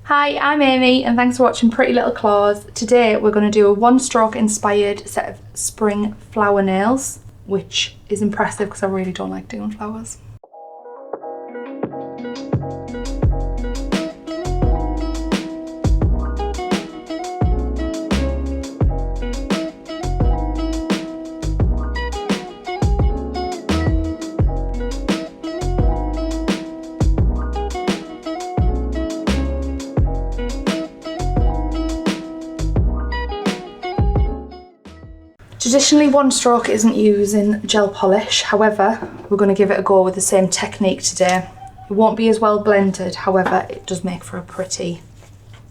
Hi, I'm Amy and thanks for watching Pretty Little Claws. Today we're going to do a one-stroke inspired set of spring flower nails, which is impressive because I really don't like doing flowers. Traditionally, one stroke isn't using gel polish, however, we're going to give it a go with the same technique today. It won't be as well blended, however, it does make for a pretty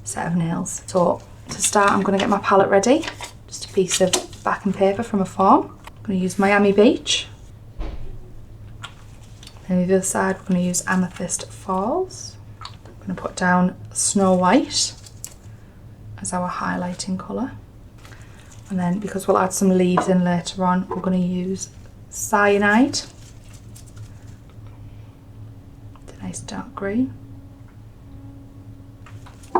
set of nails. So, to start, I'm going to get my palette ready. Just a piece of backing paper from a form. I'm going to use Miami Beach. And on the other side, we're going to use Amethyst Falls. I'm going to put down Snow White as our highlighting colour. And then, because we'll add some leaves in later on, we're going to use Cyanide, it's a nice dark green,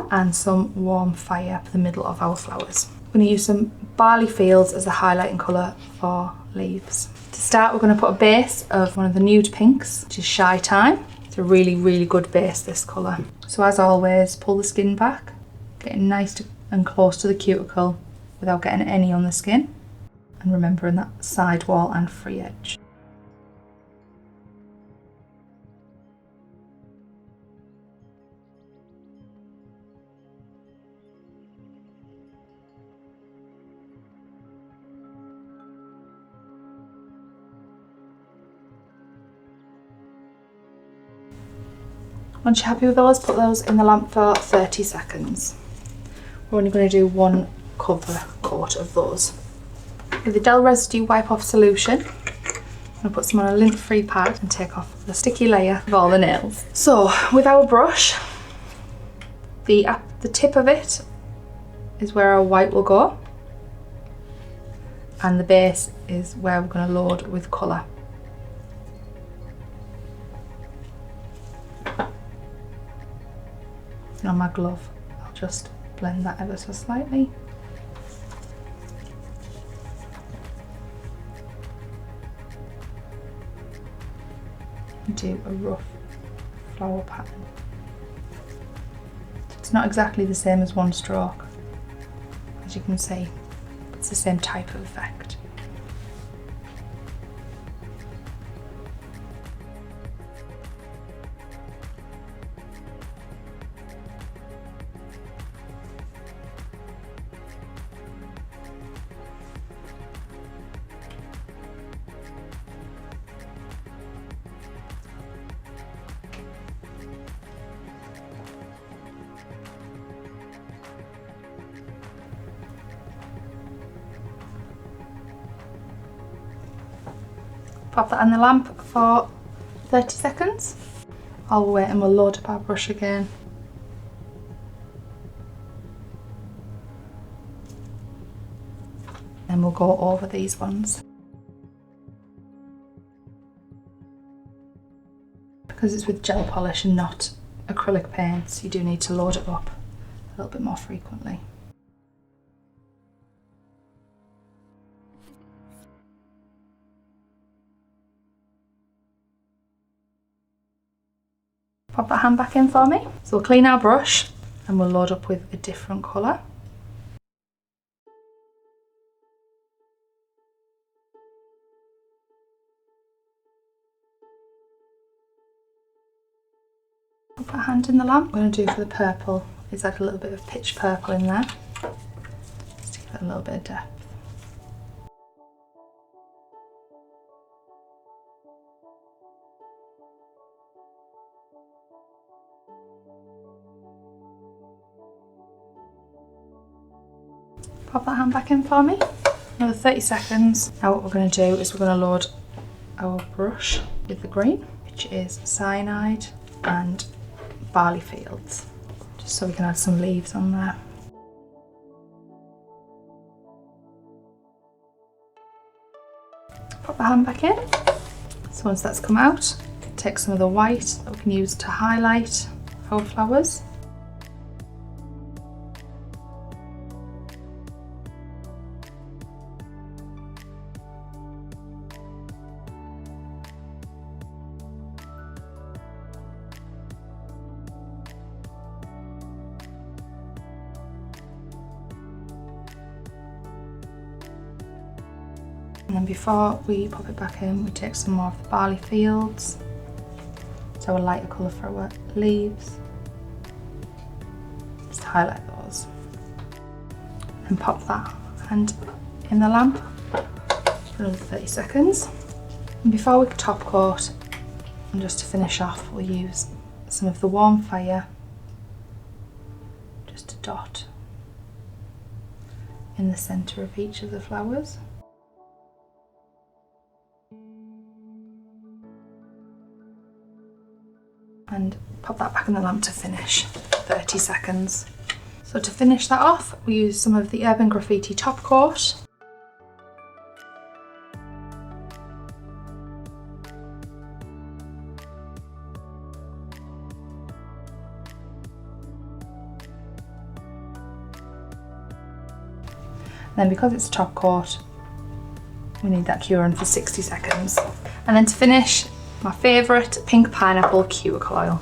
and some Warm Fire for the middle of our flowers. We're going to use some Barley Fields as the highlighting colour for leaves. To start, we're going to put a base of one of the nude pinks, which is Shy Time. It's a really, really good base, this colour. So as always, pull the skin back, getting nice and close to the cuticle, without getting any on the skin, and remembering that side wall and free edge. Once you're happy with those, put those in the lamp for 30 seconds. We're only going to do one cover coat of those. With the Del Residue Wipe Off solution, I'm going to put some on a lint-free pad and take off the sticky layer of all the nails. So with our brush, the tip of it is where our white will go, and the base is where we're going to load with colour. And on my glove, I'll just blend that ever so slightly. Do a rough flower pattern. It's not exactly the same as one stroke, as you can see, it's the same type of effect. Pop that in the lamp for 30 seconds. I'll wait and we'll load up our brush again. Then we'll go over these ones. Because it's with gel polish and not acrylic paints, you do need to load it up a little bit more frequently. Pop that hand back in for me. So we'll clean our brush and we'll load up with a different colour. Pop our hand in the lamp. What I'm going to do for the purple is add a little bit of pitch purple in there, just to give it a little bit of depth. Pop that hand back in for me. Another 30 seconds. Now what we're going to do is we're going to load our brush with the green, which is Cyanide and Barley Fields, just so we can add some leaves on there. Pop the hand back in. So once that's come out, take some of the white that we can use to highlight our flowers. And then before we pop it back in, we take some more of the Barley Fields, so a lighter colour for our leaves, just to highlight those. And pop that and in the lamp for another 30 seconds. And before we top coat, and just to finish off, we'll use some of the warm fire just to dot in the centre of each of the flowers. And pop that back in the lamp to finish, 30 seconds. So to finish that off, we use some of the Urban Graffiti top coat. Then because it's a top coat, we need that curing for 60 seconds. And then to finish, my favourite pink pineapple cuticle oil.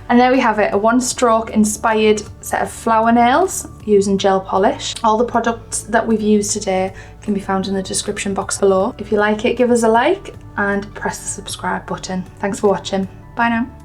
And there we have it, a one-stroke inspired set of flower nails using gel polish. All the products that we've used today can be found in the description box below. If you like it, give us a like and press the subscribe button. Thanks for watching. Bye now.